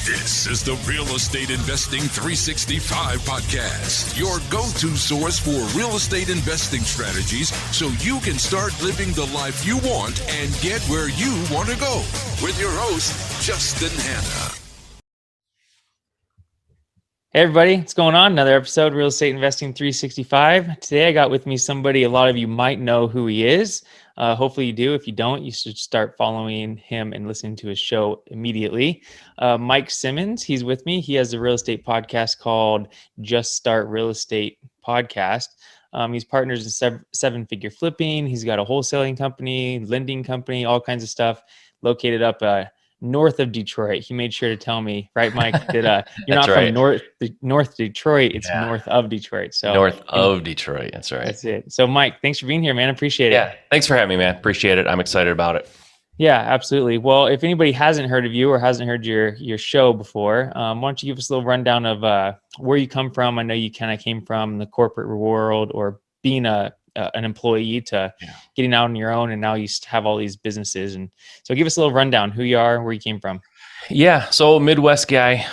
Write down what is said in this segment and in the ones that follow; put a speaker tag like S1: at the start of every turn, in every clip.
S1: This is the Real Estate Investing 365 podcast, your go-to source for real estate investing strategies so you can start living the life you want and get where you want to go. With your host, Justin Hanna.
S2: Hey everybody, what's going on? Another episode, Real Estate Investing 365. Today I got with me somebody a lot of you might know who he is. Hopefully you do. If you don't, you should start following him and listening to his show immediately. Mike Simmons, he's with me. He has a real estate podcast called Just Start Real Estate Podcast. He's partners in seven-figure flipping. He's got a wholesaling company, lending company, all kinds of stuff located up north of Detroit. He made sure to tell me, right, Mike, that you're not
S3: right.
S2: from North Detroit. It's north of Detroit. So
S3: north of Detroit. That's right.
S2: That's it. So Mike, thanks for being here, man. Appreciate it.
S3: Yeah. Thanks for having me, man. Appreciate it. I'm excited about it.
S2: Yeah, absolutely. Well, if anybody hasn't heard of you or hasn't heard your show before, why don't you give us a little rundown of where you come from? I know you kind of came from the corporate world or being an employee to getting out on your own, and now you have all these businesses. And so give us a little rundown, who you are, where you came from.
S3: Yeah. So Midwest guy,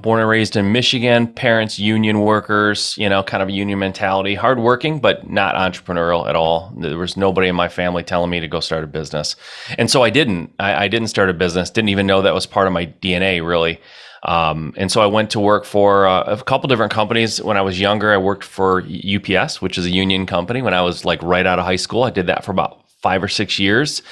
S3: born and raised in Michigan, parents, union workers, kind of a union mentality, hardworking, but not entrepreneurial at all. There was nobody in my family telling me to go start a business. And so I didn't start a business, didn't even know that was part of my DNA really. And so I went to work for a couple different companies. When I was younger, I worked for UPS, which is a union company. When I was like right out of high school, I did that for about 5 or 6 years.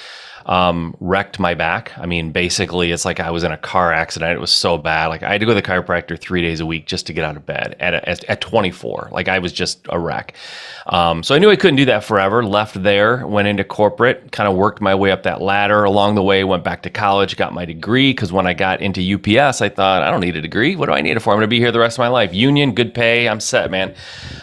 S3: Wrecked my back. I mean, basically it's like I was in a car accident. It was so bad. Like I had to go to the chiropractor 3 days a week just to get out of bed at 24. Like I was just a wreck. So I knew I couldn't do that forever. Left there, went into corporate, kind of worked my way up that ladder along the way, went back to college, got my degree. Cause when I got into UPS, I thought, I don't need a degree. What do I need it for? I'm going to be here the rest of my life. Union, good pay. I'm set, man.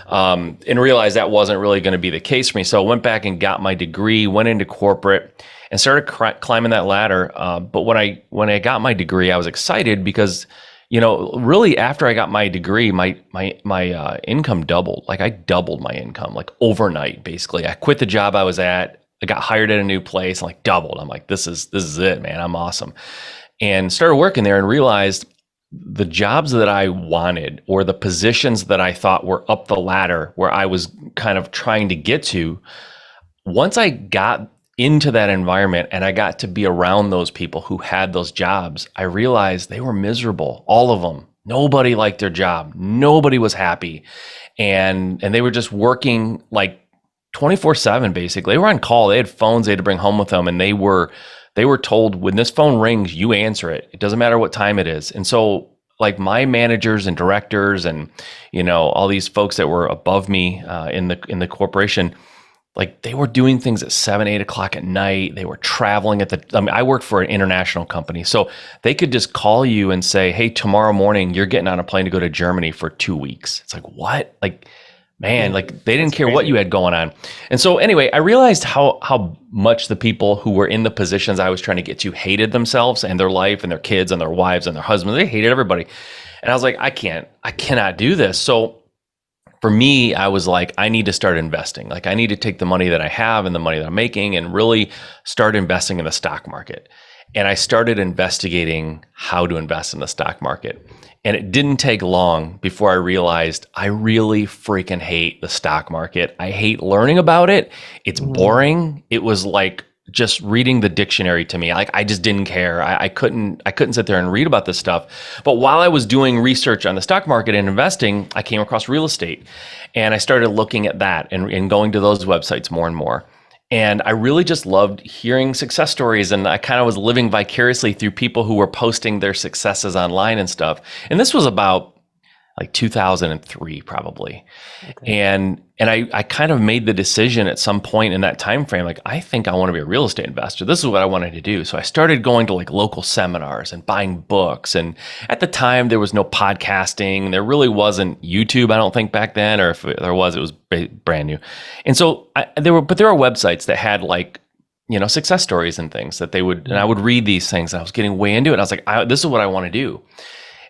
S3: And realized that wasn't really going to be the case for me. So I went back and got my degree, went into corporate, and started climbing that ladder. But when I got my degree, I was excited because, really after I got my degree, my income doubled. Like I doubled my income, like overnight, basically. I quit the job I was at. I got hired at a new place, and like doubled. I'm like, this is it, man. I'm awesome. And started working there and realized the jobs that I wanted or the positions that I thought were up the ladder where I was kind of trying to get to, once I got into that environment and I got to be around those people who had those jobs, I realized they were miserable, all of them. Nobody liked their job. Nobody was happy. And they were just working like 24/7 basically. They were on call. They had phones they had to bring home with them, and they were told, when this phone rings, you answer it. It doesn't matter what time it is. And so like my managers and directors and all these folks that were above me in the corporation, like they were doing things at 7, 8 o'clock at night. They were traveling I worked for an international company. So they could just call you and say, hey, tomorrow morning, you're getting on a plane to go to Germany for 2 weeks. It's like, what? Like, man, like they didn't care what you had going on. And so anyway, I realized how much the people who were in the positions I was trying to get to hated themselves and their life and their kids and their wives and their husbands. They hated everybody. And I was like, I cannot do this. So for me, I was like, I need to start investing. Like I need to take the money that I have and the money that I'm making and really start investing in the stock market. And I started investigating how to invest in the stock market. And it didn't take long before I realized I really freaking hate the stock market. I hate learning about it. It's boring. It was like just reading the dictionary to me. Like I just didn't care. I couldn't sit there and read about this stuff. But while I was doing research on the stock market and investing, I came across real estate, and I started looking at that and going to those websites more and more. And I really just loved hearing success stories, and I kind of was living vicariously through people who were posting their successes online and stuff. And this was about like 2003 probably. Okay. And I kind of made the decision at some point in that time frame, like, I think I want to be a real estate investor. This is what I wanted to do. So I started going to like local seminars and buying books. And at the time there was no podcasting. There really wasn't YouTube, I don't think, back then, or if there was, it was brand new. And so there were websites that had like, success stories and things that they would, and I would read these things, and I was getting way into it. And I was like, this is what I want to do.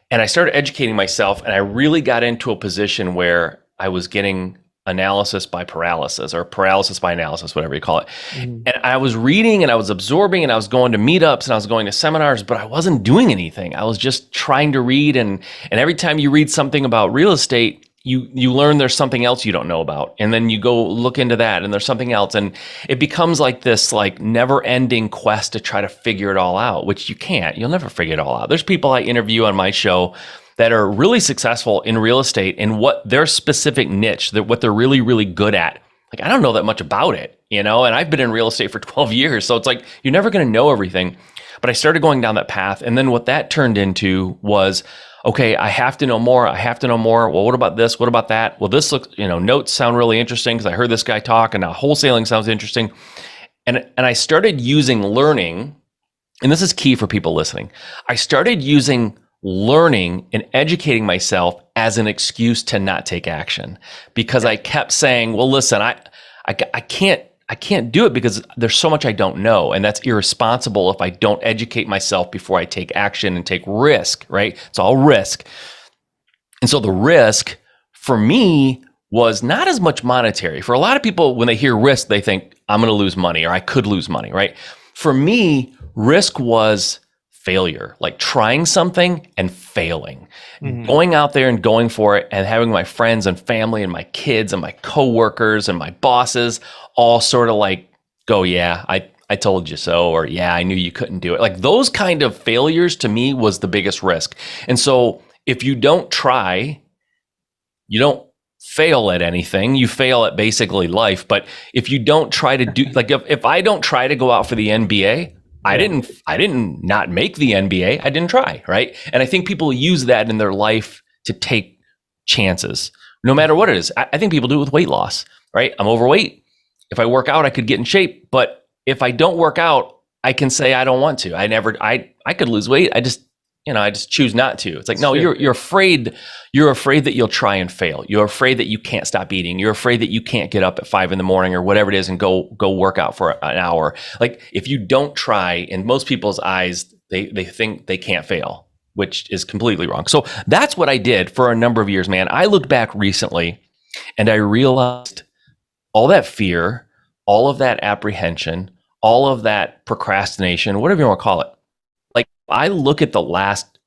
S3: And I started educating myself, and I really got into a position where I was getting analysis by paralysis, or paralysis by analysis, whatever you call it.
S2: Mhm.
S3: And I was reading and I was absorbing and I was going to meetups and I was going to seminars, but I wasn't doing anything. I was just trying to read. And every time you read something about real estate, you learn there's something else you don't know about. And then you go look into that and there's something else. And it becomes like this like never ending quest to try to figure it all out, which you can't. You'll never figure it all out. There's people I interview on my show that are really successful in real estate and what their specific niche, what they're really, really good at. Like, I don't know that much about it, and I've been in real estate for 12 years. So it's like, you're never going to know everything. But I started going down that path. And then what that turned into was, okay, I have to know more. I have to know more. Well, what about this? What about that? Well, this looks, notes sound really interesting because I heard this guy talk, and now wholesaling sounds interesting. And I started using learning, and this is key for people listening. I started using learning and educating myself as an excuse to not take action, because I kept saying, well, listen, I can't do it because there's so much I don't know. And that's irresponsible if I don't educate myself before I take action and take risk, right? It's all risk. And so the risk for me was not as much monetary. For a lot of people, when they hear risk, they think I'm going to lose money or I could lose money, right? For me, risk was failure, like trying something and failing, going out there and going for it and having my friends and family and my kids and my coworkers and my bosses all sort of like go, yeah, I told you so, or yeah, I knew you couldn't do it. Like those kind of failures to me was the biggest risk. And so if you don't try, you don't fail at anything. You fail at basically life. But if you don't try to do, like if I don't try to go out for the NBA, I didn't not make the NBA. I didn't try, right? And I think people use that in their life to take chances, no matter what it is. I think people do it with weight loss, right? I'm overweight. If I work out, I could get in shape. But if I don't work out, I can say I don't want to. I could lose weight. I just choose not to. It's like, no, you're afraid. You're afraid that you'll try and fail. You're afraid that you can't stop eating. You're afraid that you can't get up at 5 a.m. or whatever it is and go work out for an hour. Like if you don't try, in most people's eyes, they think they can't fail, which is completely wrong. So that's what I did for a number of years, man. I looked back recently and I realized all that fear, all of that apprehension, all of that procrastination, whatever you want to call it. Like I look at the last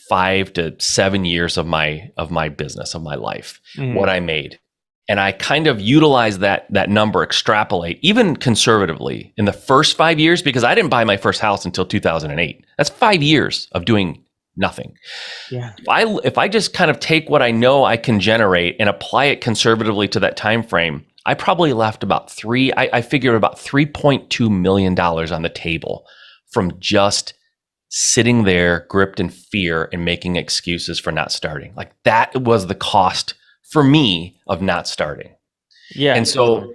S3: 5 to 7 years of my business, of my life, what I made. And I kind of utilize that number, extrapolate, even conservatively in the first 5 years, because I didn't buy my first house until 2008. That's 5 years of doing nothing.
S2: Yeah.
S3: If I just kind of take what I know I can generate and apply it conservatively to that time frame, I probably left about I figured about $3.2 million on the table from just sitting there gripped in fear and making excuses for not starting. Like that was the cost for me of not starting.
S2: Yeah.
S3: And so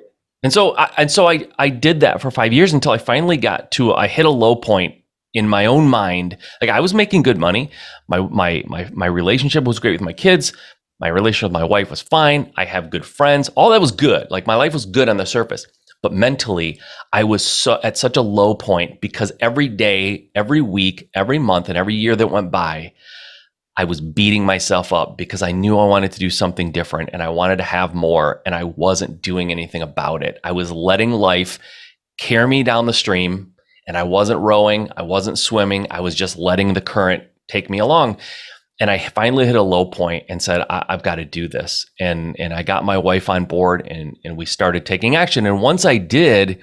S3: I did that for 5 years until I finally I hit a low point in my own mind. Like I was making good money. My relationship was great with my kids. My relationship with my wife was fine. I have good friends. All that was good. Like my life was good on the surface. But mentally, I was at such a low point because every day, every week, every month, and every year that went by, I was beating myself up because I knew I wanted to do something different and I wanted to have more, and I wasn't doing anything about it. I was letting life carry me down the stream, and I wasn't rowing, I wasn't swimming, I was just letting the current take me along. And I finally hit a low point and said, I've got to do this. And I got my wife on board and we started taking action. And once I did,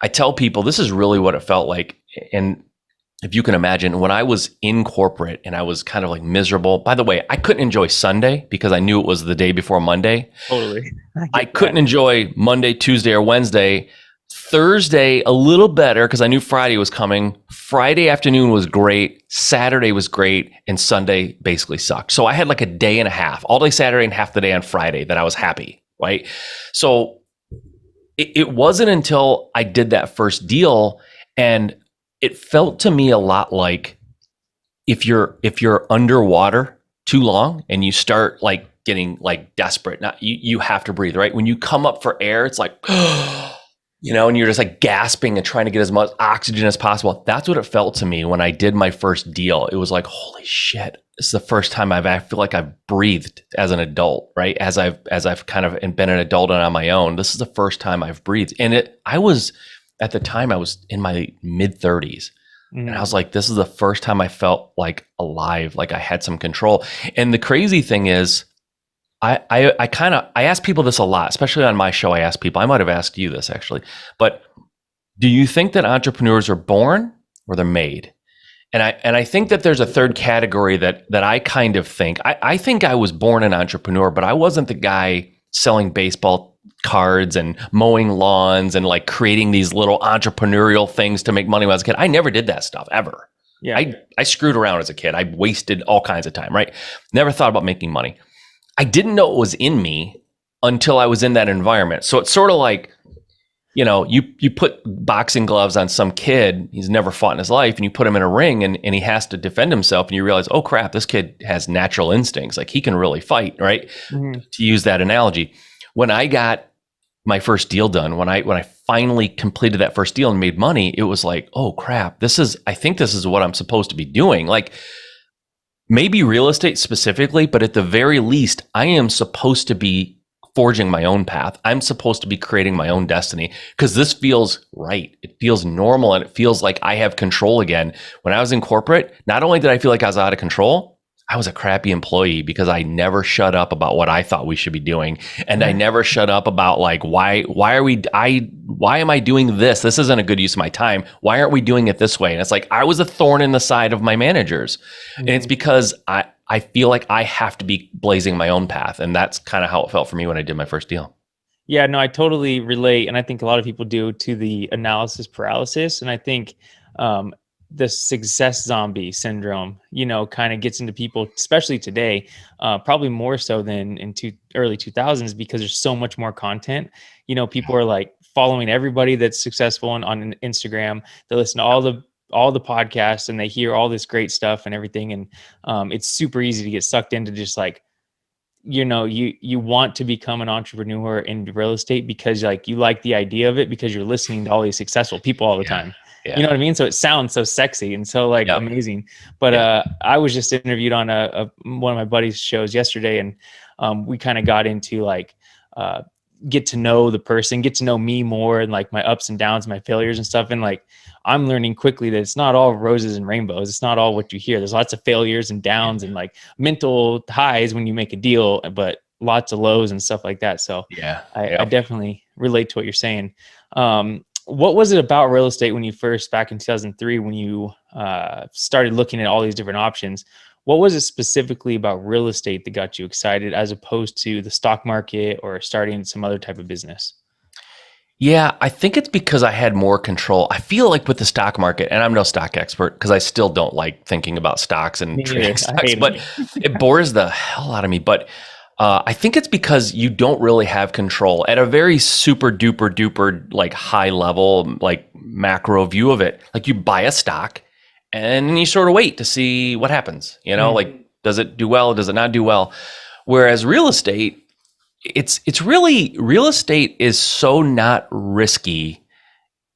S3: I tell people this is really what it felt like. And if you can imagine, when I was in corporate and I was kind of like miserable, by the way, I couldn't enjoy Sunday because I knew it was the day before Monday.
S2: Totally.
S3: I couldn't enjoy Monday, Tuesday, or Wednesday. Thursday, a little better because I knew Friday was coming. Friday afternoon was great. Saturday was great. And Sunday basically sucked. So I had like a day and a half, all day Saturday and half the day on Friday that I was happy, right? So it wasn't until I did that first deal, and it felt to me a lot like if you're underwater too long and you start like getting like desperate, you have to breathe, right? When you come up for air, it's like, and you're just like gasping and trying to get as much oxygen as possible. That's what it felt to me when I did my first deal. It was like, holy shit, this is the first time I feel like I've breathed as an adult, right? As I've kind of been an adult and on my own. This is the first time I've breathed. And I was, at the time, I was in my mid 30s. And I was like, this is the first time I felt like alive, like I had some control. And the crazy thing is, I ask people this a lot, especially on my show. I ask people, I might have asked you this actually, but do you think that entrepreneurs are born or they're made? And I think that there's a third category that I kind of think. I think I was born an entrepreneur, but I wasn't the guy selling baseball cards and mowing lawns and like creating these little entrepreneurial things to make money when I was a kid. I never did that stuff ever. Yeah. I screwed around as a kid. I wasted all kinds of time, right? Never thought about making money. I didn't know it was in me until I was in that environment. So it's sort of like, you know, you put boxing gloves on some kid, he's never fought in his life, and you put him in a ring and he has to defend himself, and you realize, oh crap, this kid has natural instincts. Like he can really fight, right? Mm-hmm. To use that analogy. When I got my first deal done, when I finally completed that first deal and made money, it was like, oh crap, I think this is what I'm supposed to be doing. Like maybe real estate specifically, but at the very least, I am supposed to be forging my own path. I'm supposed to be creating my own destiny because this feels right. It feels normal and it feels like I have control again. When I was in corporate, not only did I feel like I was out of control, I was a crappy employee because I never shut up about what I thought we should be doing. And I never shut up about like, why am I doing this? This isn't a good use of my time. Why aren't we doing it this way? And it's like, I was a thorn in the side of my managers. Mm-hmm. And it's because I feel like I have to be blazing my own path. And that's kind of how it felt for me when I did my first deal.
S2: Yeah, no, I totally relate. And I think a lot of people do to the analysis paralysis. And I think the success zombie syndrome, you know, kind of gets into people, especially today, probably more so than in early 2000s, because there's so much more content. You know, people are like following everybody that's successful on Instagram. They listen to all the podcasts and they hear all this great stuff and everything. And it's super easy to get sucked into just like, you know, you want to become an entrepreneur in real estate because like you like the idea of it because you're listening to all these successful people all the time. Yeah. You know what I mean? So it sounds so sexy and so like amazing. But I was just interviewed on one of my buddy's shows yesterday, and we kind of got into like get to know the person, get to know me more, and like my ups and downs, my failures and stuff. And like I'm learning quickly that it's not all roses and rainbows. It's not all what you hear. There's lots of failures and downs and like mental highs when you make a deal, but lots of lows and stuff like that. So I definitely relate to what you're saying. What was it about real estate when you first, back in 2003, when you started looking at all these different options? What was it specifically about real estate that got you excited as opposed to the stock market or starting some other type of business?
S3: Yeah, I think it's because I had more control. I feel like with the stock market, and I'm no stock expert because I still don't like thinking about stocks and trading stocks, but it bores the hell out of me. But I think it's because you don't really have control at a very super duper like high level, like macro view of it. Like you buy a stock and you sort of wait to see what happens, you know, like, does it do well? Does it not do well? Whereas real estate, it's really, real estate is so not risky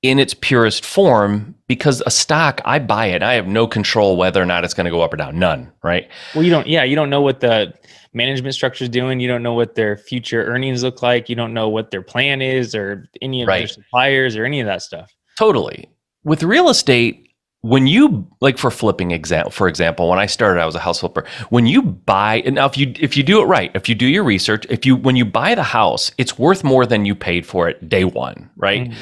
S3: in its purest form because a stock, I buy it. I have no control whether or not it's going to go up or down. None. Right.
S2: Well, you don't know what the management structure is doing. You don't know what their future earnings look like. You don't know what their plan is or any of their suppliers or any of that stuff.
S3: Totally. With real estate, when you, like for flipping for example, when I started, I was a house flipper. When you buy, and now if you do it right, if you do your research, when you buy the house, it's worth more than you paid for it day one, right? Mm-hmm.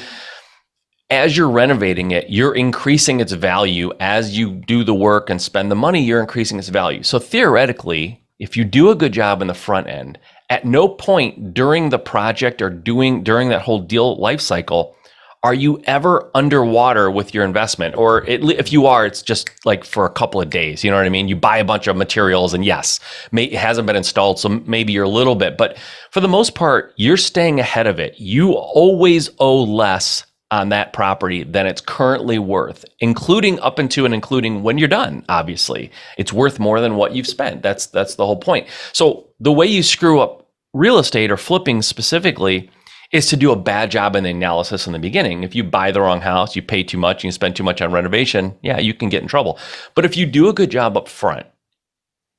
S3: As you're renovating it, you're increasing its value. As you do the work and spend the money, you're increasing its value. So theoretically, if you do a good job in the front end, at no point during the project or during that whole deal life cycle are you ever underwater with your investment. Or if you are, it's just like for a couple of days. You know what I mean? You buy a bunch of materials and yes, it hasn't been installed, so maybe you're a little bit. But for the most part, you're staying ahead of it. You always owe less on that property than it's currently worth, including up into and including when you're done. Obviously, it's worth more than what you've spent. That's the whole point. So the way you screw up real estate or flipping specifically is to do a bad job in the analysis in the beginning. If you buy the wrong house, you pay too much, and you spend too much on renovation, yeah, you can get in trouble. But if you do a good job up front,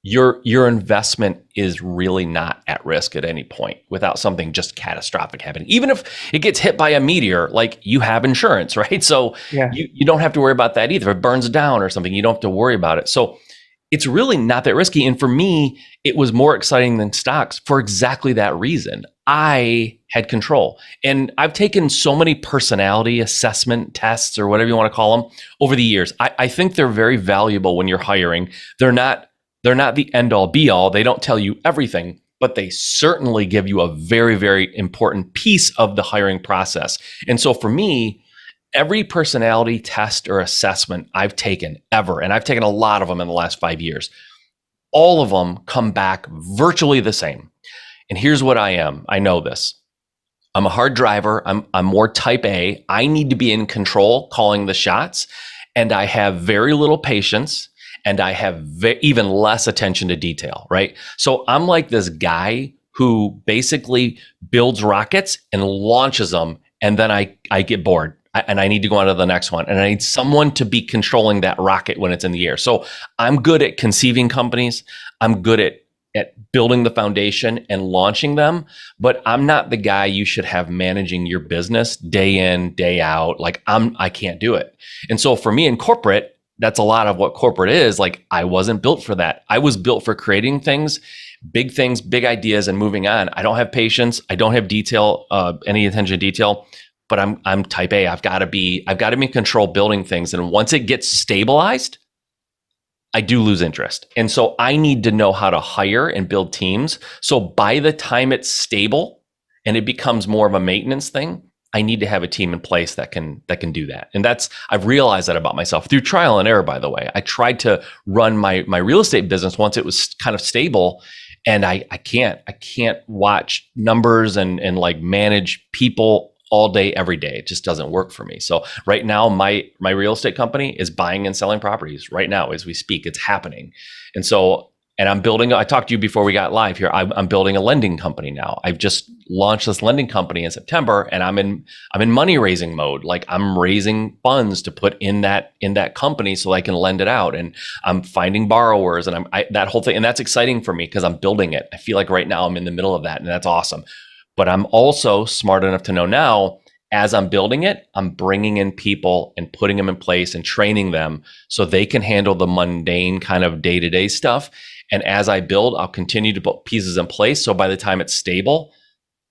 S3: your investment is really not at risk at any point without something just catastrophic happening. Even if it gets hit by a meteor, like you have insurance, right? So
S2: Yeah.
S3: you don't have to worry about that either. If it burns down or something, you don't have to worry about it. So it's really not that risky. And for me, it was more exciting than stocks for exactly that reason. I had control. And I've taken so many personality assessment tests or whatever you want to call them over the years. I think they're very valuable when you're hiring. They're not the end all be all. They don't tell you everything, but they certainly give you a very, very important piece of the hiring process. And so for me, every personality test or assessment I've taken ever, and I've taken a lot of them in the last 5 years, all of them come back virtually the same. And here's what I am. I know this. I'm a hard driver. I'm more type A. I need to be in control, calling the shots. And I have very little patience, and I have even less attention to detail, right? So I'm like this guy who basically builds rockets and launches them. And then I get bored and I need to go on to the next one. And I need someone to be controlling that rocket when it's in the air. So I'm good at conceiving companies. I'm good at building the foundation and launching them, but I'm not the guy you should have managing your business day in, day out. Like I can't do it. And so for me in corporate, that's a lot of what corporate is. Like I wasn't built for that. I was built for creating things, big ideas and moving on. I don't have patience. I don't have detail, any attention to detail, but I'm type A. I've got to be in control building things. And once it gets stabilized, I do lose interest. And so I need to know how to hire and build teams. So by the time it's stable and it becomes more of a maintenance thing, I need to have a team in place that can do that. And I've realized that about myself through trial and error, by the way. I tried to run my real estate business once it was kind of stable, and I can't watch numbers and like manage people all day, every day. It just doesn't work for me. So right now, my real estate company is buying and selling properties right now as we speak. It's happening. And I'm building, I talked to you before we got live here. I'm building a lending company now. I've just launched this lending company in September, and I'm in money raising mode. Like I'm raising funds to put in that company so I can lend it out. And I'm finding borrowers and that whole thing. And that's exciting for me because I'm building it. I feel like right now I'm in the middle of that, and that's awesome. But I'm also smart enough to know now, as I'm building it, I'm bringing in people and putting them in place and training them so they can handle the mundane kind of day-to-day stuff. And as I build, I'll continue to put pieces in place. So by the time it's stable,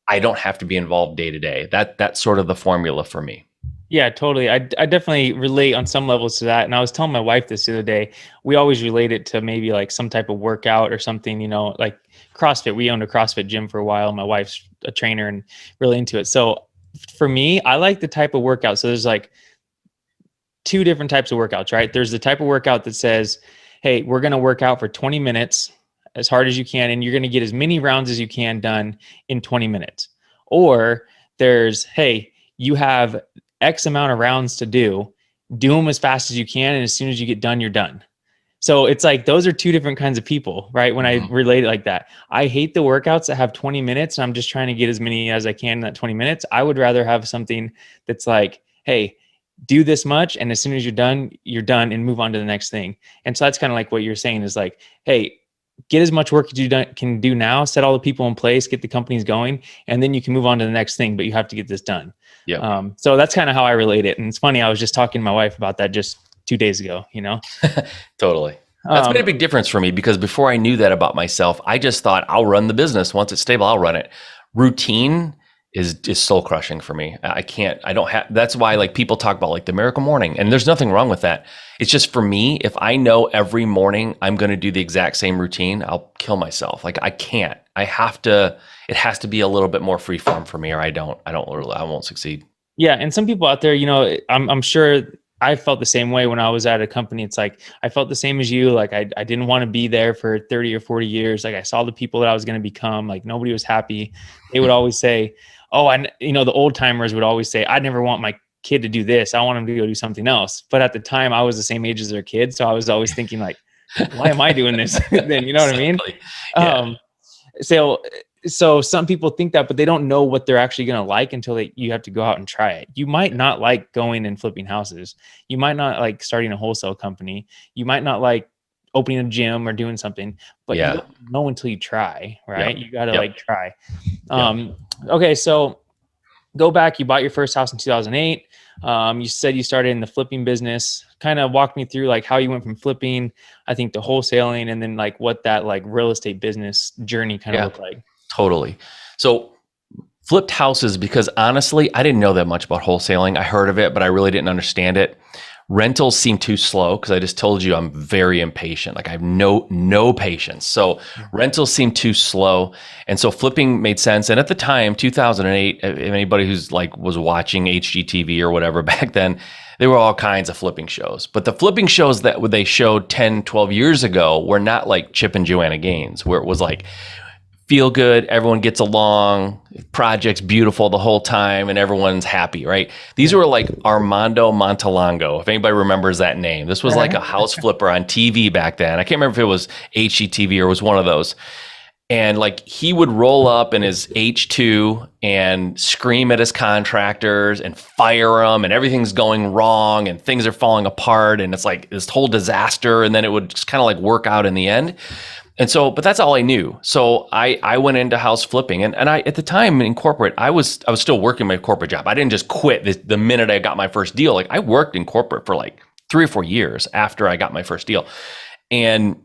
S3: I don't have to be involved day to day. That's sort of the formula for me.
S2: Yeah, totally. I definitely relate on some levels to that. And I was telling my wife this the other day. We always relate it to maybe like some type of workout or something, like CrossFit. We owned a CrossFit gym for a while. My wife's a trainer and really into it. So for me, I like the type of workout. So there's like two different types of workouts, right? There's the type of workout that says, hey, we're going to work out for 20 minutes as hard as you can, and you're going to get as many rounds as you can done in 20 minutes. Or there's, hey, you have X amount of rounds to do them as fast as you can, and as soon as you get done, you're done. So it's like those are two different kinds of people, right? When I relate it like that, I hate the workouts that have 20 minutes and I'm just trying to get as many as I can in that 20 minutes. I would rather have something that's like, hey, do this much, and as soon as you're done, and move on to the next thing. And so that's kind of like what you're saying is like, hey, get as much work as you can do now, set all the people in place, get the companies going, and then you can move on to the next thing, but you have to get this done.
S3: Yeah.
S2: So that's kind of how I relate it. And it's funny, I was just talking to my wife about that just 2 days ago,
S3: Totally. That's been a big difference for me because before I knew that about myself, I just thought I'll run the business. Once it's stable, I'll run it. Routine is soul crushing for me. That's why like people talk about like the miracle morning, and there's nothing wrong with that. It's just for me, if I know every morning I'm going to do the exact same routine, I'll kill myself. Like I can't, it has to be a little bit more free form for me, or I won't succeed.
S2: Yeah. And some people out there, I'm sure I felt the same way when I was at a company. It's like, I felt the same as you. Like I didn't want to be there for 30 or 40 years. Like I saw the people that I was going to become, like nobody was happy. They would always say, the old timers would always say, I never want my kid to do this. I want him to go do something else. But at the time I was the same age as their kid. So I was always thinking like, why am I doing this? Then, you know what I mean?
S3: Yeah.
S2: So some people think that, but they don't know what they're actually going to like until you have to go out and try it. You might not like going and flipping houses. You might not like starting a wholesale company. You might not like opening a gym or doing something, but you
S3: Yeah.
S2: don't know until you try, right?
S3: Yep.
S2: You got to
S3: Yep.
S2: like try.
S3: Yep.
S2: Okay. So go back, you bought your first house in 2008. You said you started in the flipping business. Kind of walk me through like how you went from flipping, I think, to wholesaling, and then like what that like real estate business journey kind of
S3: Yeah.
S2: looked like.
S3: Totally. So flipped houses, because honestly, I didn't know that much about wholesaling. I heard of it, but I really didn't understand it. Rentals seem too slow because I just told you I'm very impatient. Like I have no patience. So rentals seem too slow. And so flipping made sense. And at the time, 2008, if anybody who's like was watching HGTV or whatever back then, there were all kinds of flipping shows. But the flipping shows that they showed 10, 12 years ago were not like Chip and Joanna Gaines, where it was like feel good, everyone gets along, project's beautiful the whole time, and everyone's happy, right? These were like Armando Montalongo, if anybody remembers that name. This was like a house flipper on TV back then. I can't remember if it was HGTV or was one of those. And like he would roll up in his H2 and scream at his contractors and fire them, and everything's going wrong and things are falling apart, and it's like this whole disaster, and then it would just kind of like work out in the end. And so, but that's all I knew. So I went into house flipping, and I, at the time in corporate, I was still working my corporate job. I didn't just quit the minute I got my first deal. Like I worked in corporate for like 3 or 4 years after I got my first deal. And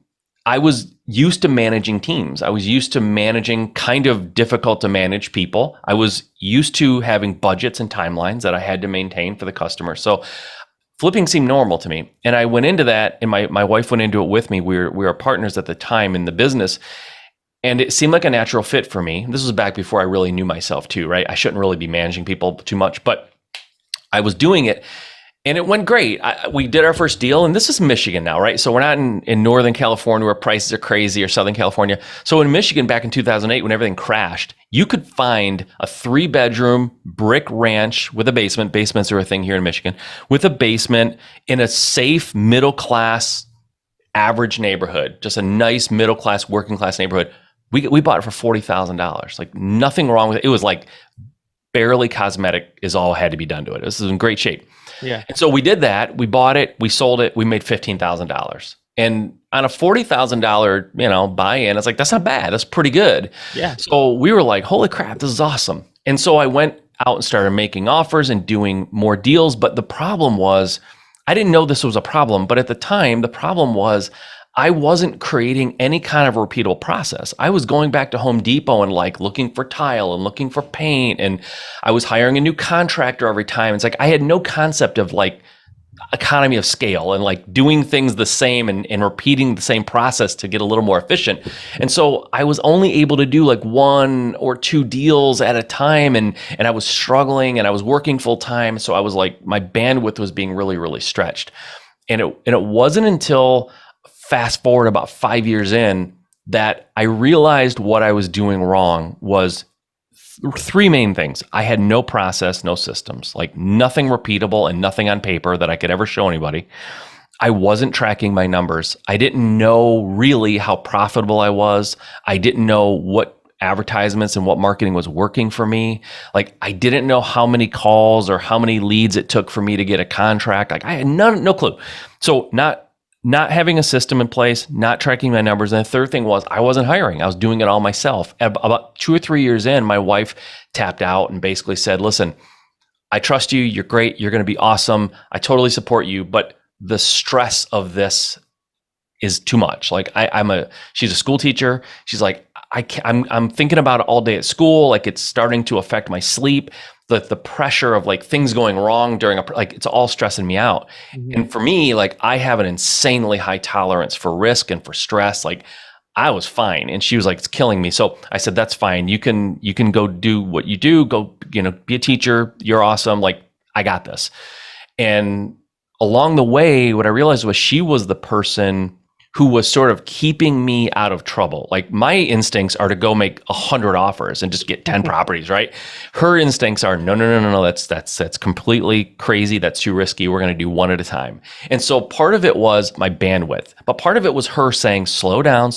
S3: I was used to managing teams. I was used to managing kind of difficult to manage people. I was used to having budgets and timelines that I had to maintain for the customer. So flipping seemed normal to me. And I went into that, and my wife went into it with me. We were partners at the time in the business, and it seemed like a natural fit for me. This was back before I really knew myself too, right? I shouldn't really be managing people too much, but I was doing it. And it went great. We did our first deal, and this is Michigan now, right? So we're not in Northern California where prices are crazy, or Southern California. So in Michigan back in 2008, when everything crashed, you could find a 3-bedroom brick ranch with a basement. Basements are a thing here in Michigan, with a basement in a safe middle-class average neighborhood, just a nice middle-class, working-class neighborhood. We bought it for $40,000. Like nothing wrong with it. It was like barely cosmetic is all had to be done to it. This is in great shape.
S2: Yeah.
S3: And so we did that. We bought it. We sold it. We made $15,000. And on a $40,000, buy-in, it's like, that's not bad. That's pretty good.
S2: Yeah.
S3: So we were like, holy crap, this is awesome. And so I went out and started making offers and doing more deals. But the problem was, I didn't know this was a problem. But at the time, the problem was I wasn't creating any kind of repeatable process. I was going back to Home Depot and like looking for tile and looking for paint, and I was hiring a new contractor every time. It's like I had no concept of like economy of scale and like doing things the same and repeating the same process to get a little more efficient. And so I was only able to do like 1 or 2 deals at a time, and I was struggling, and I was working full time. So I was like, my bandwidth was being really, really stretched. And it wasn't until fast forward about 5 years in that I realized what I was doing wrong was 3 main things. I had no process, no systems, like nothing repeatable and nothing on paper that I could ever show anybody. I wasn't tracking my numbers. I didn't know really how profitable I was. I didn't know what advertisements and what marketing was working for me. Like I didn't know how many calls or how many leads it took for me to get a contract. Like I had no clue. So not having a system in place, not tracking my numbers. And the third thing was I wasn't hiring. I was doing it all myself. About 2 or 3 years in, my wife tapped out and basically said, listen, I trust you. You're great. You're going to be awesome. I totally support you. But the stress of this is too much. Like she's a school teacher. She's like, I'm thinking about it all day at school. Like it's starting to affect my sleep. The pressure of like things going wrong during it's all stressing me out. Mm-hmm. And for me, like I have an insanely high tolerance for risk and for stress. Like I was fine. And she was like, it's killing me. So I said, that's fine. You can go do what you do. Go, be a teacher. You're awesome. Like I got this. And along the way, what I realized was she was the person who was sort of keeping me out of trouble. Like my instincts are to go make 100 offers and just get 10 properties, right? Her instincts are no, that's completely crazy. That's too risky. We're going to do one at a time. And so part of it was my bandwidth, but part of it was her saying, slow down.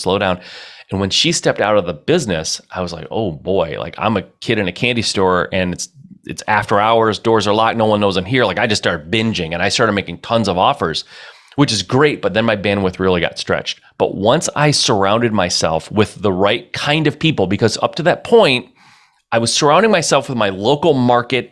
S3: And when she stepped out of the business, I was like, oh boy, like I'm a kid in a candy store and it's after hours, doors are locked, no one knows I'm here. Like I just started binging and I started making tons of offers. which is great. But then my bandwidth really got stretched. But once I surrounded myself with the right kind of people, because up to that point, I was surrounding myself with my local market,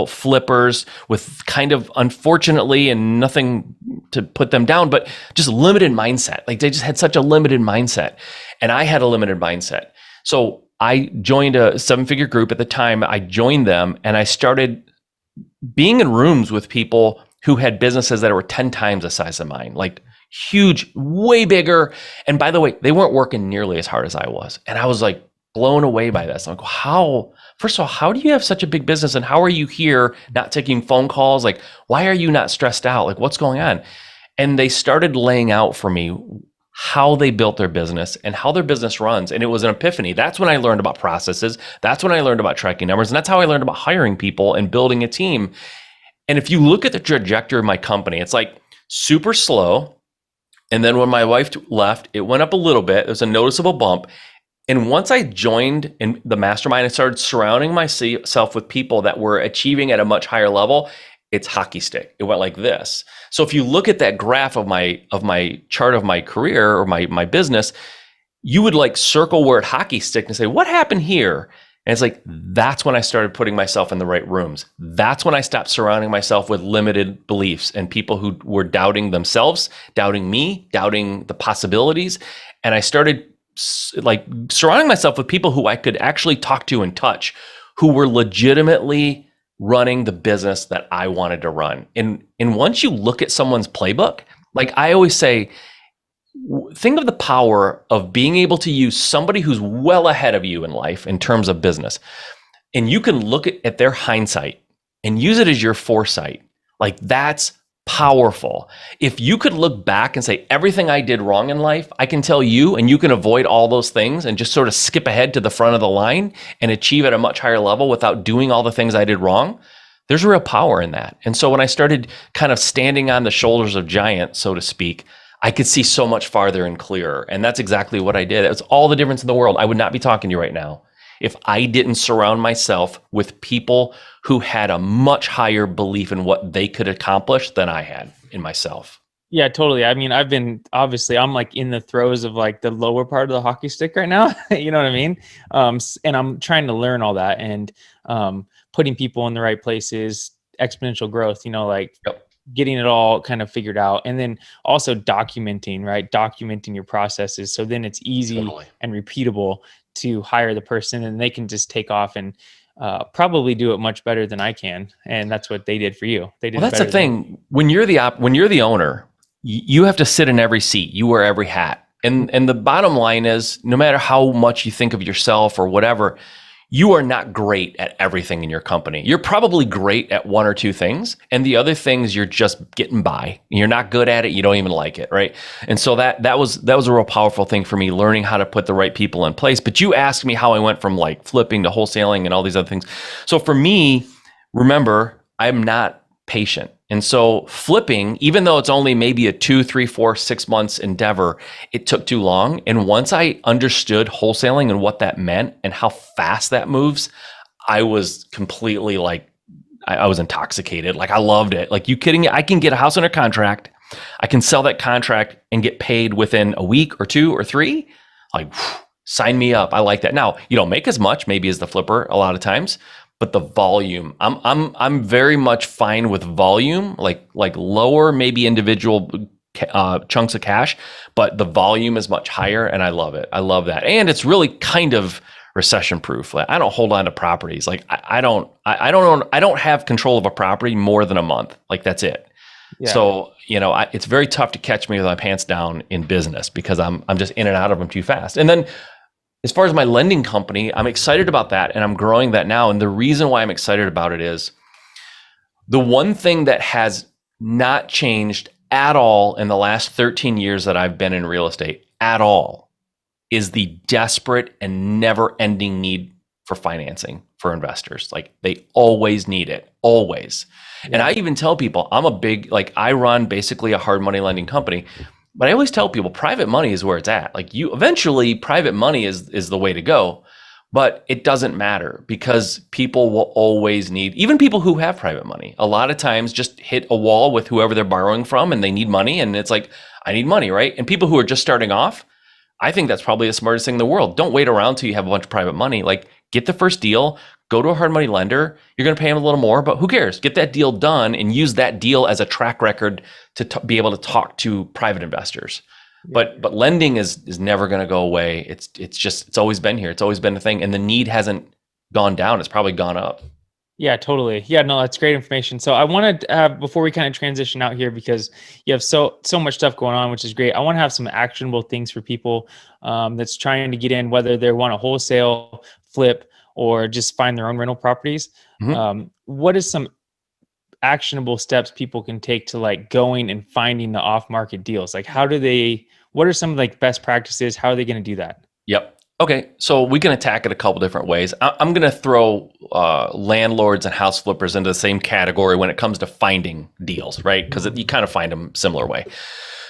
S3: flippers with kind of, unfortunately, and nothing to put them down, but just limited mindset. Like they just had such a limited mindset, and I had a limited mindset. So I joined a 7-figure group at the time. I joined them and I started being in rooms with people who had businesses that were 10 times the size of mine, like huge, way bigger. And by the way, they weren't working nearly as hard as I was. And I was like blown away by this. I'm like, first of all, how do you have such a big business? And how are you here not taking phone calls? Like, why are you not stressed out? Like, what's going on? And they started laying out for me how they built their business and how their business runs. And it was an epiphany. That's when I learned about processes. That's when I learned about tracking numbers. And that's how I learned about hiring people and building a team. And if you look at the trajectory of my company, it's like super slow. And then when my wife left, it went up a little bit. It was a noticeable bump. And once I joined in the mastermind, I started surrounding myself with people that were achieving at a much higher level. It's hockey stick. It went like this. So if you look at that graph of my chart of my career or my business, you would like circle where it hockey stick and say, what happened here? And it's like, that's when I started putting myself in the right rooms. That's when I stopped surrounding myself with limited beliefs and people who were doubting themselves, doubting me, doubting the possibilities. And I started like surrounding myself with people who I could actually talk to and touch, who were legitimately running the business that I wanted to run. And once you look at someone's playbook, like I always say, think of the power of being able to use somebody who's well ahead of you in life in terms of business. And you can look at their hindsight and use it as your foresight. Like that's powerful. If you could look back and say, everything I did wrong in life, I can tell you, and you can avoid all those things and just sort of skip ahead to the front of the line and achieve at a much higher level without doing all the things I did wrong. There's real power in that. And so when I started kind of standing on the shoulders of giants, so to speak, I could see so much farther and clearer. And that's exactly what I did. It was all the difference in the world. I would not be talking to you right now if I didn't surround myself with people who had a much higher belief in what they could accomplish than I had in myself.
S2: Yeah, totally. I mean, I'm like in the throes of like the lower part of the hockey stick right now. You know what I mean? And I'm trying to learn all that and putting people in the right places, exponential growth, like getting it all kind of figured out. And then also documenting, right? Documenting your processes. So then it's easy and repeatable to hire the person and they can just take off and probably do it much better than I can. And that's what they did for you. They did.
S3: Well, that's the thing. When you're the owner, you have to sit in every seat. You wear every hat. And the bottom line is, no matter how much you think of yourself or whatever, you are not great at everything in your company. You're probably great at one or two things, and the other things you're just getting by. You're not good at it. You don't even like it, right? And so that was a real powerful thing for me, learning how to put the right people in place. But you asked me how I went from like flipping to wholesaling and all these other things. So for me, remember, I'm not patient. And so flipping, even though it's only maybe a 2, 3, 4, 6 months endeavor, it took too long. And once I understood wholesaling and what that meant and how fast that moves, I was completely like, I was intoxicated. Like I loved it. Like, you kidding me? I can get a house under contract. I can sell that contract and get paid within a week or 2 or 3. Like, sign me up. I like that. Now, you don't make as much maybe as the flipper a lot of times, but the volume, I'm very much fine with volume, like lower maybe individual chunks of cash, but the volume is much higher, and I love it. I love that, and it's really kind of recession proof. Like, I don't hold on to properties. Like I don't have control of a property more than a month. Like that's it. Yeah. So it's very tough to catch me with my pants down in business because I'm just in and out of them too fast. And then, as far as my lending company, I'm excited about that, and I'm growing that now. And the reason why I'm excited about it is the one thing that has not changed at all in the last 13 years that I've been in real estate at all is the desperate and never-ending need for financing for investors. Like, they always need it, always. Yeah. And I even tell people, I run basically a hard money lending company. But I always tell people private money is where it's at. Like, eventually private money is the way to go. But it doesn't matter because people will always need, even people who have private money, a lot of times just hit a wall with whoever they're borrowing from and they need money. And it's like, I need money, right? And people who are just starting off, I think that's probably the smartest thing in the world. Don't wait around till you have a bunch of private money. Like, get the first deal, go to a hard money lender. You're going to pay them a little more, but who cares? Get that deal done and use that deal as a track record to be able to talk to private investors. But lending is never going to go away. It's always been here. It's always been a thing, and the need hasn't gone down. It's probably gone up.
S2: Yeah, totally. Yeah, no, that's great information. So I wanted, before we kind of transition out here, because you have so much stuff going on, which is great. I want to have some actionable things for people that's trying to get in, whether they want to wholesale, flip, or just find their own rental properties. What is some actionable steps people can take to like going and finding the off-market deals? Like, what are some like best practices? How are they going to do that?
S3: Yep. Okay. So we can attack it a couple different ways. I'm going to throw landlords and house flippers into the same category when it comes to finding deals, right? Because you kind of find them similar way.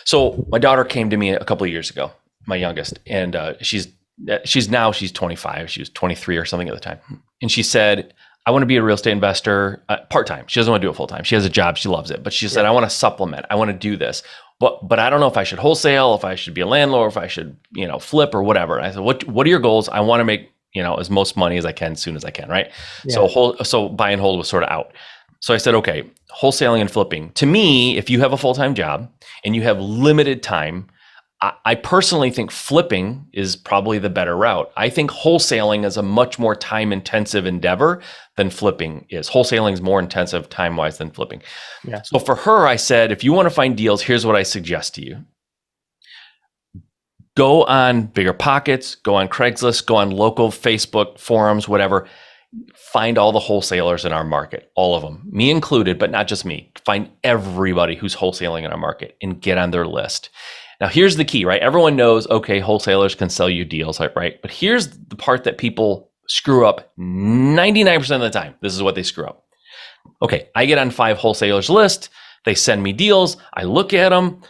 S3: So my daughter came to me a couple of years ago, my youngest, and she's 25. She was 23 or something at the time. And she said, I want to be a real estate investor part-time. She doesn't want to do it full-time. She has a job. She loves it. But she said, I want to supplement. I want to do this. But I don't know if I should wholesale, if I should be a landlord, if I should, flip or whatever. And I said, what are your goals? I want to make, as most money as I can, as soon as I can, right? Yeah. So buy and hold was sort of out. So I said, okay, wholesaling and flipping. To me, if you have a full-time job and you have limited time, I personally think flipping is probably the better route. I think wholesaling is a much more time-intensive endeavor than flipping is. Wholesaling is more intensive time-wise than flipping. Yeah. So for her, I said, if you want to find deals, here's what I suggest to you. Go on Bigger Pockets, go on Craigslist, go on local Facebook forums, whatever. Find all the wholesalers in our market, all of them, me included, but not just me. Find everybody who's wholesaling in our market and get on their list. Now, here's the key, right? Everyone knows, okay, wholesalers can sell you deals, right? But here's the part that people screw up 99% of the time. This is what they screw up. Okay, I get on 5 wholesalers list. They send me deals. I look at them.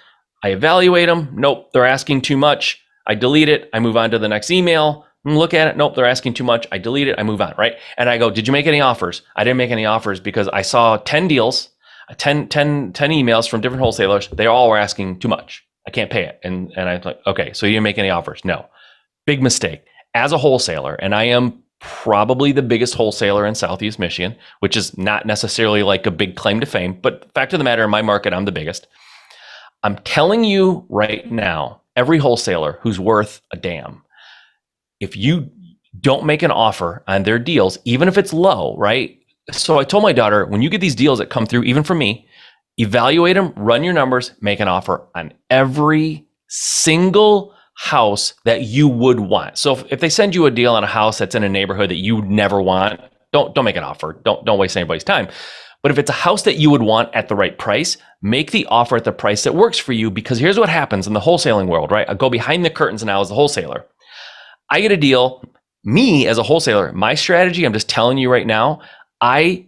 S3: I evaluate them. Nope, they're asking too much. I delete it. I move on to the next email. Look at it. Nope, they're asking too much. I delete it. I move on, right? And I go, did you make any offers? I didn't make any offers because I saw 10 deals, 10 emails from different wholesalers. They all were asking too much. I can't pay it. And I'm like, okay, so you didn't make any offers? No. Big mistake. As a wholesaler, and I am probably the biggest wholesaler in Southeast Michigan, which is not necessarily like a big claim to fame, but the fact of the matter, in my market, I'm the biggest. I'm telling you right now, every wholesaler who's worth a damn, if you don't make an offer on their deals, even if it's low, right? So I told my daughter, when you get these deals that come through, even from me, evaluate them, run your numbers, make an offer on every single house that you would want. So if they send you a deal on a house that's in a neighborhood that you never want, don't make an offer. Don't waste anybody's time. But if it's a house that you would want at the right price, make the offer at the price that works for you. Because here's what happens in the wholesaling world, right? I go behind the curtains now as a wholesaler. I get a deal. Me as a wholesaler, my strategy, I'm just telling you right now, I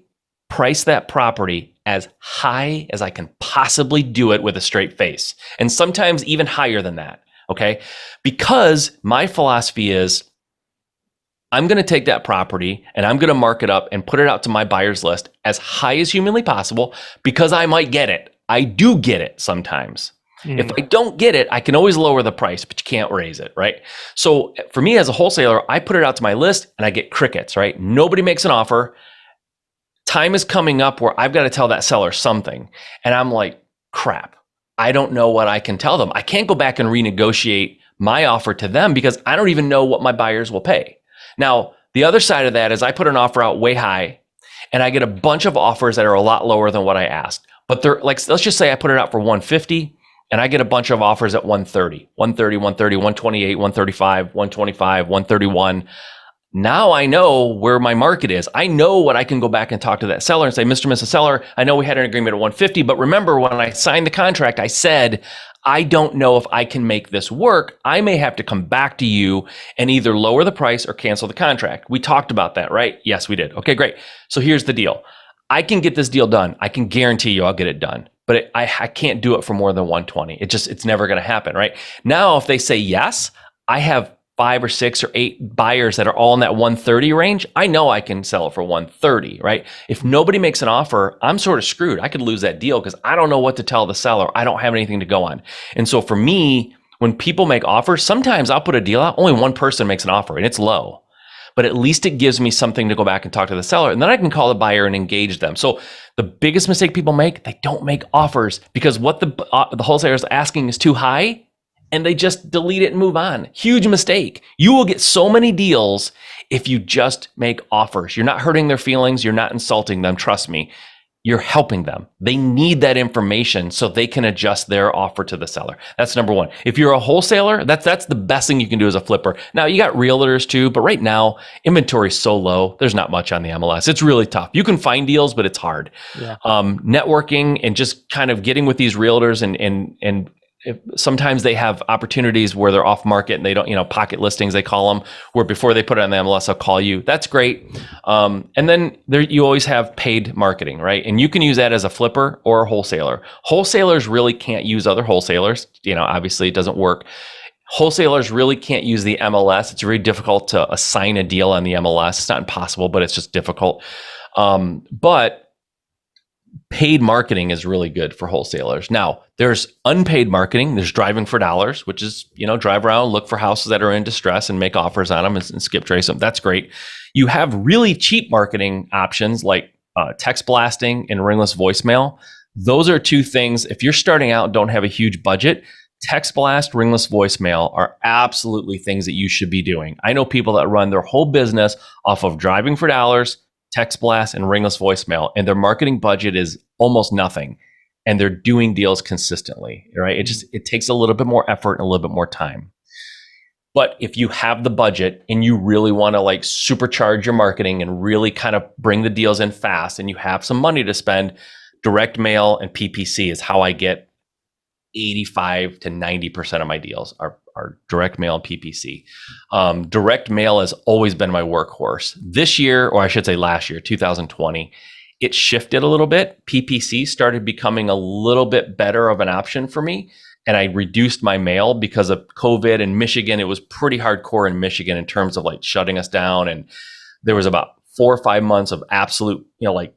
S3: price that property as high as I can possibly do it with a straight face. And sometimes even higher than that, okay? Because my philosophy is I'm going to take that property and I'm going to mark it up and put it out to my buyers list as high as humanly possible because I might get it. I do get it sometimes. If I don't get it, I can always lower the price, but you can't raise it, right? So for me as a wholesaler, I put it out to my list and I get crickets, right? Nobody makes an offer. Time is coming up where I've got to tell that seller something. And I'm like, crap, I don't know what I can tell them. I can't go back and renegotiate my offer to them because I don't even know what my buyers will pay. Now, the other side of that is I put an offer out way high and I get a bunch of offers that are a lot lower than what I asked. But they're like, let's just say I put it out for 150 and I get a bunch of offers at 130, 128, 135, 125, 131. Now I know where my market is. I know what I can go back and talk to that seller and say, Mr. Mrs. Seller, I know we had an agreement at 150, but remember when I signed the contract, I said, I don't know if I can make this work. I may have to come back to you and either lower the price or cancel the contract. We talked about that, right? Yes, we did. Okay, great. So here's the deal. I can get this deal done. I can guarantee you I'll get it done, but I can't do it for more than 120. It's never going to happen, right? Now, if they say yes, I have 5 or 6 or 8 buyers that are all in that 130 range, I know I can sell it for 130, right? If nobody makes an offer, I'm sort of screwed. I could lose that deal because I don't know what to tell the seller. I don't have anything to go on. And so for me, when people make offers, sometimes I'll put a deal out, only one person makes an offer and it's low. But at least it gives me something to go back and talk to the seller. And then I can call the buyer and engage them. So the biggest mistake people make, they don't make offers because what the wholesaler is asking is too high and they just delete it and move on. Huge mistake. You will get so many deals if you just make offers. You're not hurting their feelings. You're not insulting them. Trust me. You're helping them. They need that information so they can adjust their offer to the seller. That's number one. If you're a wholesaler, that's the best thing you can do as a flipper. Now, you got realtors too, but right now, inventory is so low. There's not much on the MLS. It's really tough. You can find deals, but it's hard.
S2: Yeah.
S3: Networking and just kind of getting with these realtors and sometimes they have opportunities where they're off market and they don't, pocket listings, they call them, where before they put it on the MLS, I'll call you. That's great. And then you always have paid marketing, right? And you can use that as a flipper or a wholesaler. Wholesalers really can't use other wholesalers. Obviously it doesn't work. Wholesalers really can't use the MLS. It's very difficult to assign a deal on the MLS. It's not impossible, but it's just difficult. But paid marketing is really good for wholesalers. Now, there's unpaid marketing. There's driving for dollars, which is, drive around, look for houses that are in distress and make offers on them and skip trace them. That's great. You have really cheap marketing options like text blasting and ringless voicemail. Those are two things. If you're starting out and don't have a huge budget, text blast, ringless voicemail are absolutely things that you should be doing. I know people that run their whole business off of driving for dollars, text blast, and ringless voicemail, and their marketing budget is almost nothing, and they're doing deals consistently, right? It takes a little bit more effort and a little bit more time. But if you have the budget and you really want to supercharge your marketing and really kind of bring the deals in fast and you have some money to spend, direct mail and PPC is how I get 85 to 90% of my deals are direct mail and PPC. Direct mail has always been my workhorse. This year, or I should say last year, 2020, it shifted a little bit. PPC started becoming a little bit better of an option for me. And I reduced my mail because of COVID in Michigan. It was pretty hardcore in Michigan in terms of shutting us down. And there was about 4 or 5 months of absolute,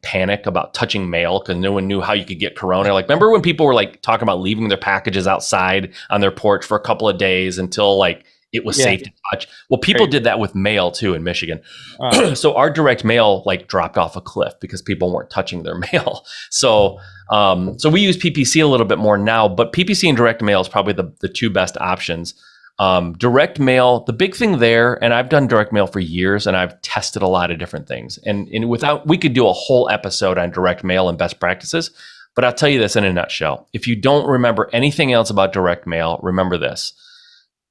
S3: panic about touching mail because no one knew how you could get corona. Remember when people were talking about leaving their packages outside on their porch for a couple of days until it was safe to touch? Well, people did that with mail too in Michigan. So our direct mail dropped off a cliff because people weren't touching their mail. So we use PPC a little bit more now, but PPC and direct mail is probably the two best options. Direct mail, the big thing there, and I've done direct mail for years and I've tested a lot of different things. And we could do a whole episode on direct mail and best practices, but I'll tell you this in a nutshell. If you don't remember anything else about direct mail, remember this.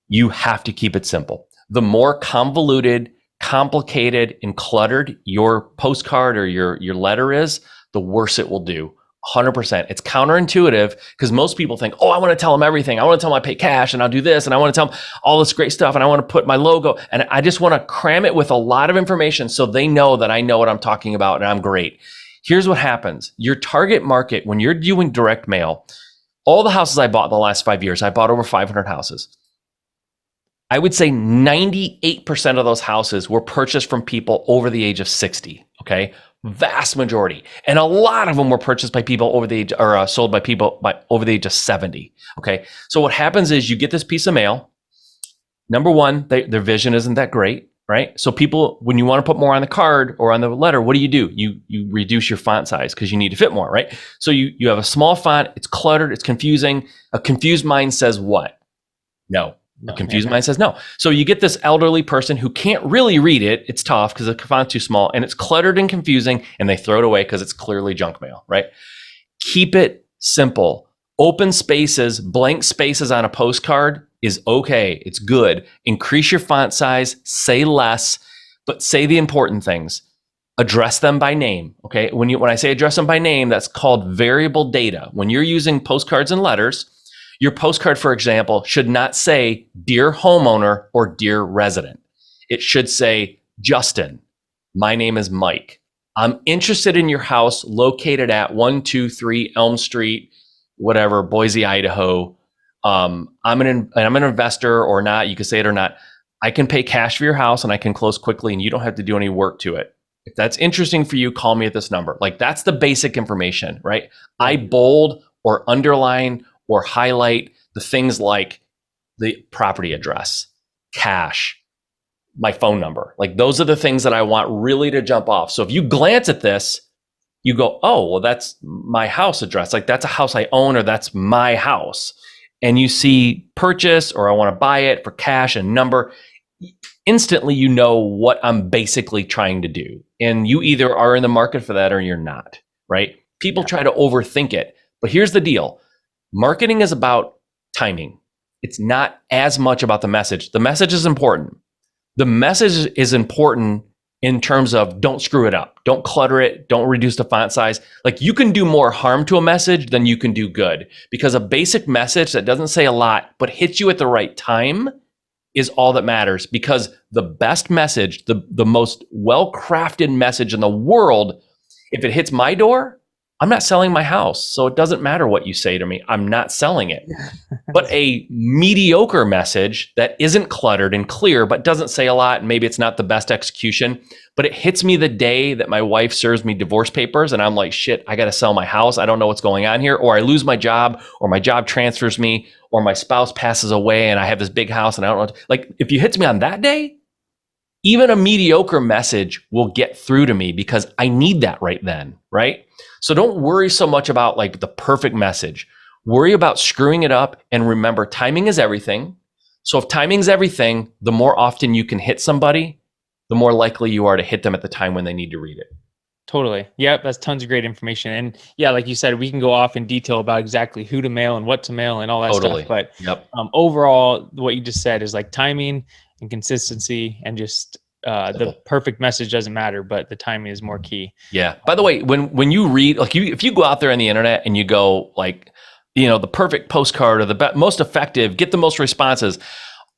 S3: You have to keep it simple. The more convoluted, complicated, and cluttered your postcard or your letter is, the worse it will do. 100%. It's counterintuitive because most people think, I want to tell them everything. I want to tell them I pay cash and I'll do this and I want to tell them all this great stuff and I want to put my logo and I just want to cram it with a lot of information so they know that I know what I'm talking about and I'm great. Here's what happens. Your target market, when you're doing direct mail, all the houses I bought the last 5 years, I bought over 500 houses. I would say 98% of those houses were purchased from people over the age of 60, okay? Vast majority. And a lot of them were purchased by people over the age, or sold by people over the age of 70. Okay. So what happens is you get this piece of mail. Number one, their vision isn't that great, right? So people, when you want to put more on the card or on the letter, what do? You reduce your font size because you need to fit more, right? So you have a small font, it's cluttered, it's confusing. A confused mind says what? No. A confused mind says no. So you get this elderly person who can't really read it. It's tough because the font's too small and it's cluttered and confusing and they throw it away because it's clearly junk mail, right? Keep it simple. Open spaces, blank spaces on a postcard is okay. It's good. Increase your font size, say less, but say the important things. Address them by name, okay? When I say address them by name, that's called variable data. When you're using postcards and letters, your postcard, for example, should not say dear homeowner or dear resident. It should say, Justin, my name is Mike. I'm interested in your house located at 123 Elm Street, whatever, Boise, Idaho. I'm an investor or not. You can say it or not. I can pay cash for your house and I can close quickly and you don't have to do any work to it. If that's interesting for you, call me at this number. Like that's the basic information, right? I bold or underline or highlight the things like the property address, cash, my phone number. Like those are the things that I want really to jump off. So if you glance at this, you go, oh, well, that's my house address. Like that's a house I own or that's my house. And you see purchase or I want to buy it for cash and number. Instantly, you know what I'm basically trying to do. And you either are in the market for that or you're not, right? People try to overthink it. But here's the deal. Marketing is about timing. It's not as much about the message. The message is important. The message is important in terms of don't screw it up. Don't clutter it. Don't reduce the font size. Like you can do more harm to a message than you can do good, because a basic message that doesn't say a lot but hits you at the right time is all that matters. Because the best message, the most well-crafted message in the world, if it hits my door, I'm not selling my house. So it doesn't matter what you say to me. I'm not selling it. But a mediocre message that isn't cluttered and clear, but doesn't say a lot, and maybe it's not the best execution, but it hits me the day that my wife serves me divorce papers and I'm like, shit, I got to sell my house. I don't know what's going on here. Or I lose my job, or my job transfers me, or my spouse passes away and I have this big house and I don't know. Like if you hits me on that day, even a mediocre message will get through to me because I need that right then, right? So don't worry so much about like the perfect message. Worry about screwing it up, and remember, timing is everything. So if timing's everything, the more often you can hit somebody, the more likely you are to hit them at the time when they need to read it.
S2: Totally. Yep. That's tons of great information. And yeah, like you said, we can go off in detail about exactly who to mail and what to mail and all that stuff. But overall, what you just said is like timing and consistency, and just the perfect message doesn't matter, but the timing is more key.
S3: Yeah. By the way, when you read, like if you go out there on the internet and you go like, the perfect postcard or the most effective, get the most responses,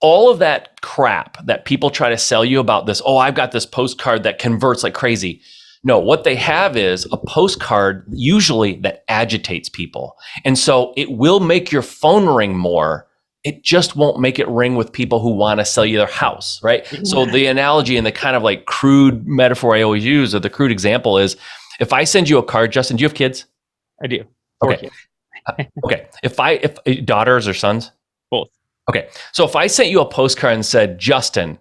S3: all of that crap that people try to sell you about this, oh, I've got this postcard that converts like crazy. No, what they have is a postcard usually that agitates people. And so it will make your phone ring more. It just won't make it ring with people who want to sell you their house, right? Yeah. So the analogy and the kind of like crude metaphor I always use, or the crude example is, if I send you a card, Justin, do you have kids?
S2: I do.
S3: Okay. Okay. If daughters or sons?
S2: Both.
S3: Okay. So if I sent you a postcard and said, Justin,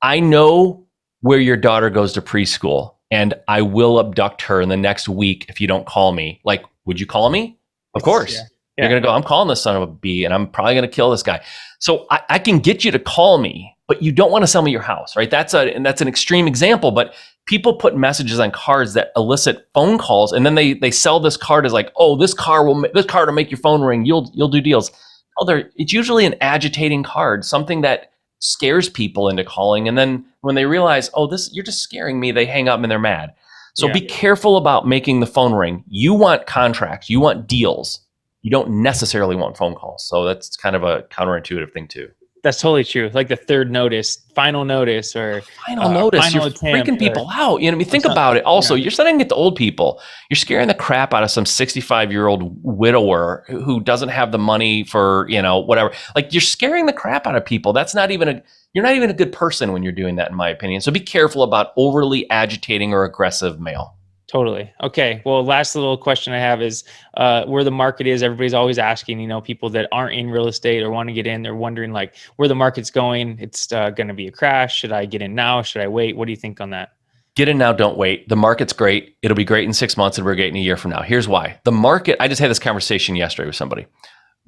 S3: I know where your daughter goes to preschool, and I will abduct her in the next week if you don't call me. Like, would you call me? Of course. Yeah. You're going to go, I'm calling this son of a bee and I'm probably going to kill this guy. So I can get you to call me, but you don't want to sell me your house, right? That's an extreme example, but people put messages on cards that elicit phone calls, and then they sell this card as like, oh, this card will make your phone ring. You'll do deals. Oh, it's usually an agitating card, something that scares people into calling. And then when they realize, oh, you're just scaring me, they hang up and they're mad. So be careful about making the phone ring. You want contracts, you want deals. You don't necessarily want phone calls. So that's kind of a counterintuitive thing too.
S2: That's totally true. Like the third notice, final notice, or
S3: final notice. You're freaking people out. Think about it. Also, you're sending it to old people. You're scaring the crap out of some 65-year-old widower who doesn't have the money for, whatever. Like you're scaring the crap out of people. You're not even a good person when you're doing that, in my opinion. So be careful about overly agitating or aggressive mail.
S2: Totally. Okay. Well, last little question I have is where the market is. Everybody's always asking, people that aren't in real estate or want to get in, they're wondering like where the market's going. It's going to be a crash. Should I get in now? Should I wait? What do you think on that?
S3: Get in now. Don't wait. The market's great. It'll be great in 6 months, and we're great in a year from now. Here's why. The market, I just had this conversation yesterday with somebody.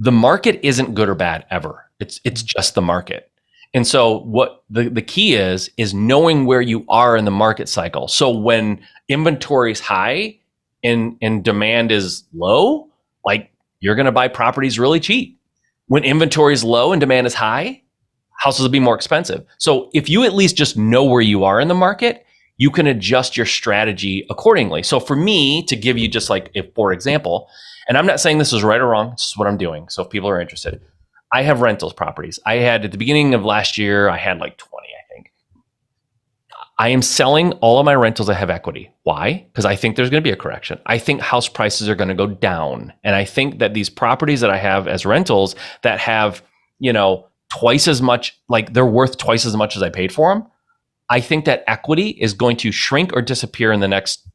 S3: The market isn't good or bad ever. It's just the market. And so what the key is knowing where you are in the market cycle. So when inventory is high and demand is low, like you're going to buy properties really cheap. When inventory is low and demand is high, houses will be more expensive. So if you at least just know where you are in the market, you can adjust your strategy accordingly. So for me, to give you just like, for example, and I'm not saying this is right or wrong, this is what I'm doing. So if people are interested, I have rentals properties. I had at the beginning of last year, I had like 20, I think. I am selling all of my rentals that have equity. Why? Because I think there's going to be a correction. I think house prices are going to go down. And I think that these properties that I have as rentals that have, twice as much, like they're worth twice as much as I paid for them, I think that equity is going to shrink or disappear in the next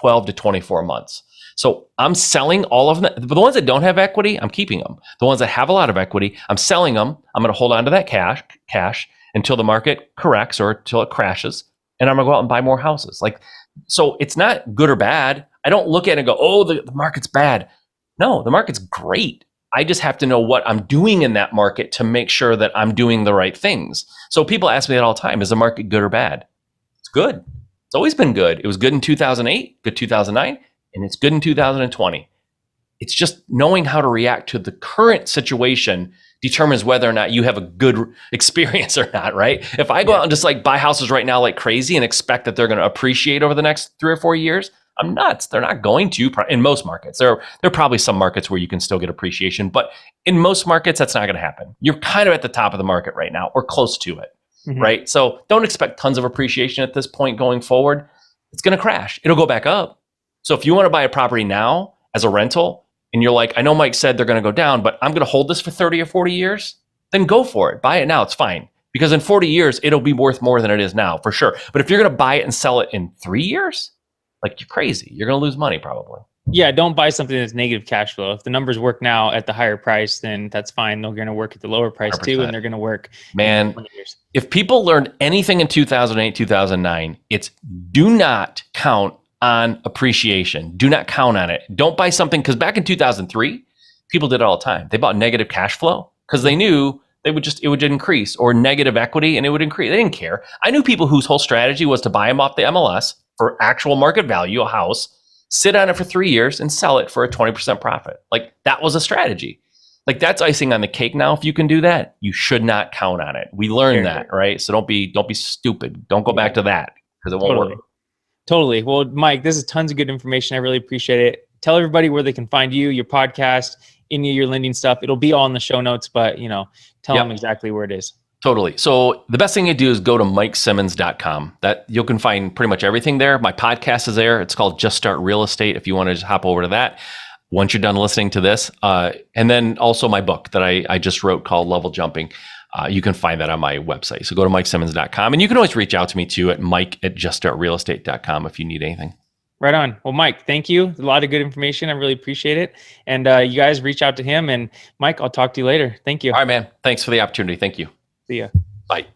S3: 12 to 24 months. So I'm selling all of them. The ones that don't have equity, I'm keeping them. The ones that have a lot of equity, I'm selling them. I'm going to hold on to that cash until the market corrects or until it crashes. And I'm going to go out and buy more houses. Like, so it's not good or bad. I don't look at it and go, oh, the market's bad. No, the market's great. I just have to know what I'm doing in that market to make sure that I'm doing the right things. So people ask me that all the time. Is the market good or bad? It's good. It's always been good. It was good in 2008, good 2009, and it's good in 2020. It's just knowing how to react to the current situation determines whether or not you have a good experience or not, right? If I go out and just like buy houses right now like crazy and expect that they're going to appreciate over the next 3 or 4 years, I'm nuts. They're not going to in most markets. There are probably some markets where you can still get appreciation, but in most markets, that's not going to happen. You're kind of at the top of the market right now or close to it, right? So don't expect tons of appreciation at this point going forward. It's going to crash. It'll go back up. So if you want to buy a property now as a rental and you're like, I know Mike said they're going to go down, but I'm going to hold this for 30 or 40 years, then go for it. Buy it now. It's fine. Because in 40 years, it'll be worth more than it is now for sure. But if you're going to buy it and sell it in 3 years, like you're crazy. You're going to lose money probably.
S2: Yeah, don't buy something that's negative cash flow. If the numbers work now at the higher price, then that's fine. They're going to work at the lower price 100%. Too, and they're going to work.
S3: Man, if people learned anything in 2008, 2009, it's do not count on appreciation. Do not count on it. Don't buy something, because back in 2003, people did it all the time. They bought negative cash flow because they knew it would increase, or negative equity and it would increase. They didn't care. I knew people whose whole strategy was to buy them off the MLS for actual market value, a house, sit on it for 3 years and sell it for a 20% profit. Like that was a strategy. Like that's icing on the cake now. If you can do that, you should not count on it. We learned that, right? So don't be stupid. Don't go back to that because it won't work.
S2: Totally. Well, Mike, this is tons of good information. I really appreciate it. Tell everybody where they can find you, your podcast, any of your lending stuff. It'll be all in the show notes, but tell them exactly where it is.
S3: Totally. So the best thing you do is go to mikesimmons.com. That you can find pretty much everything there. My podcast is there. It's called Just Start Real Estate. If you want to just hop over to that once you're done listening to this. And then also my book that I just wrote called Level Jumping. You can find that on my website. So go to mikesimmons.com. And you can always reach out to me too at mike@juststartrealestate.com if you need anything.
S2: Right on. Well, Mike, thank you. A lot of good information. I really appreciate it. And you guys reach out to him. And Mike, I'll talk to you later. Thank you.
S3: All right, man. Thanks for the opportunity. Thank you.
S2: See ya.
S3: Bye.